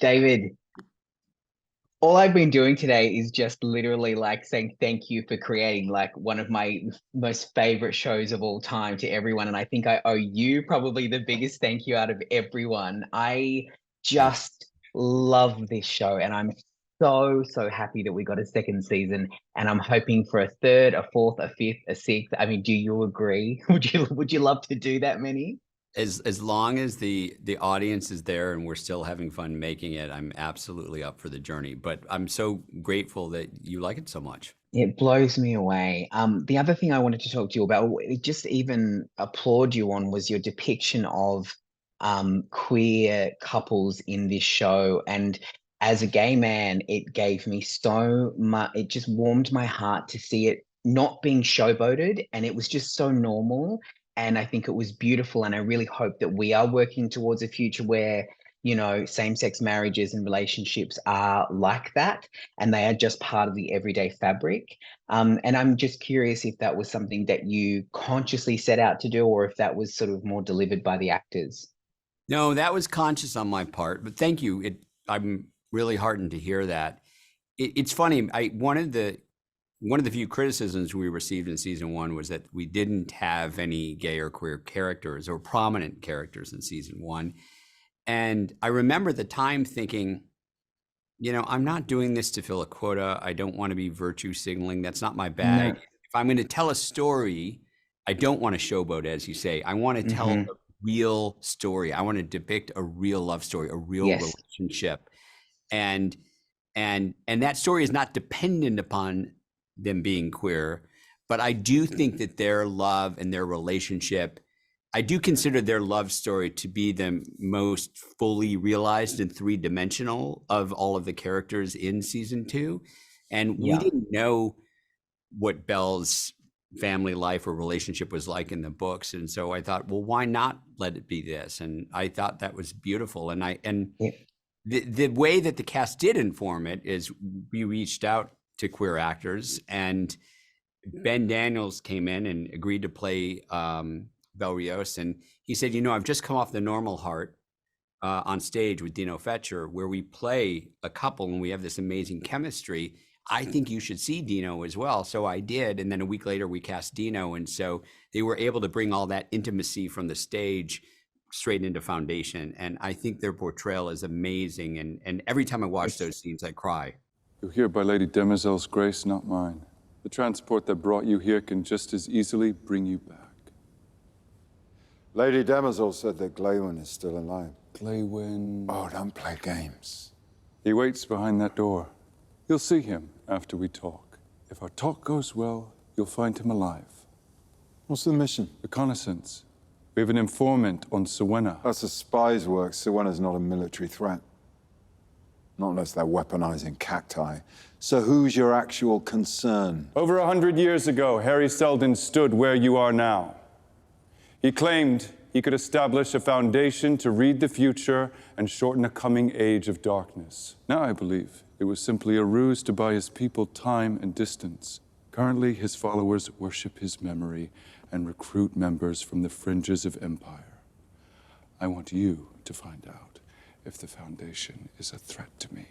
David, all I've been doing today is just literally like saying thank you for creating like one of my most favorite shows of all time to everyone. And I think I owe you probably the biggest thank you out of everyone. I just love this show and I'm so happy that we got a second season and I'm hoping for a third, a fourth, a fifth, a sixth. I mean, do you agree? Would you love to do that many? As long as the audience is there and we're still having fun making it, I'm absolutely up for the journey. But I'm so grateful that you like it so much. It blows me away. The other thing I wanted to talk to you about, just even applaud you on, was your depiction of queer couples in this show. And as a gay man, it gave me so much, it just warmed my heart to see it not being showboated. And it was just so normal. And I think it was beautiful. And I really hope that we are working towards a future where, same-sex marriages and relationships are like that and they are just part of the everyday fabric. And I'm just curious if that was something that you consciously set out to do, or if that was sort of more delivered by the actors. No, that was conscious on my part, but thank you. I'm really heartened to hear that. It's funny. One of the few criticisms we received in season one was that we didn't have any gay or queer characters or prominent characters in season one. And I remember the time thinking, I'm not doing this to fill a quota. I don't want to be virtue signaling. That's not my bag. No. If I'm going to tell a story, I don't want to showboat, as you say. I want to tell a real story. I want to depict a real love story, a real Yes. relationship. And that story is not dependent upon them being queer, but I do think that their love and their relationship, I do consider their love story to be the most fully realized and three-dimensional of all of the characters in season two. And we Yeah. didn't know what Belle's family life or relationship was like in the books. And so I thought, well, why not let it be this? And I thought that was beautiful. And Yeah. the way that the cast did inform it is we reached out to queer actors, and Ben Daniels came in and agreed to play Belle Rios, and he said, I've just come off the Normal Heart on stage with Dino Fetcher, where we play a couple and we have this amazing chemistry. I think you should see Dino as well. So I did, and then a week later we cast Dino, and so they were able to bring all that intimacy from the stage straight into Foundation, and I think their portrayal is amazing, and every time I watch those scenes, I cry. You're here by Lady Demoiselle's grace, not mine. The transport that brought you here can just as easily bring you back. Lady Demoiselle said that Glaywin is still alive. Glaywin... Oh, don't play games. He waits behind that door. You'll see him after we talk. If our talk goes well, you'll find him alive. What's the mission? Reconnaissance. We have an informant on Siwenna. That's a spy's work. Siwenna's not a military threat. Not unless they're weaponizing cacti. So who's your actual concern? Over 100 years ago, Harry Seldon stood where you are now. He claimed he could establish a foundation to read the future and shorten a coming age of darkness. Now I believe it was simply a ruse to buy his people time and distance. Currently, his followers worship his memory and recruit members from the fringes of empire. I want you to find out if the Foundation is a threat to me.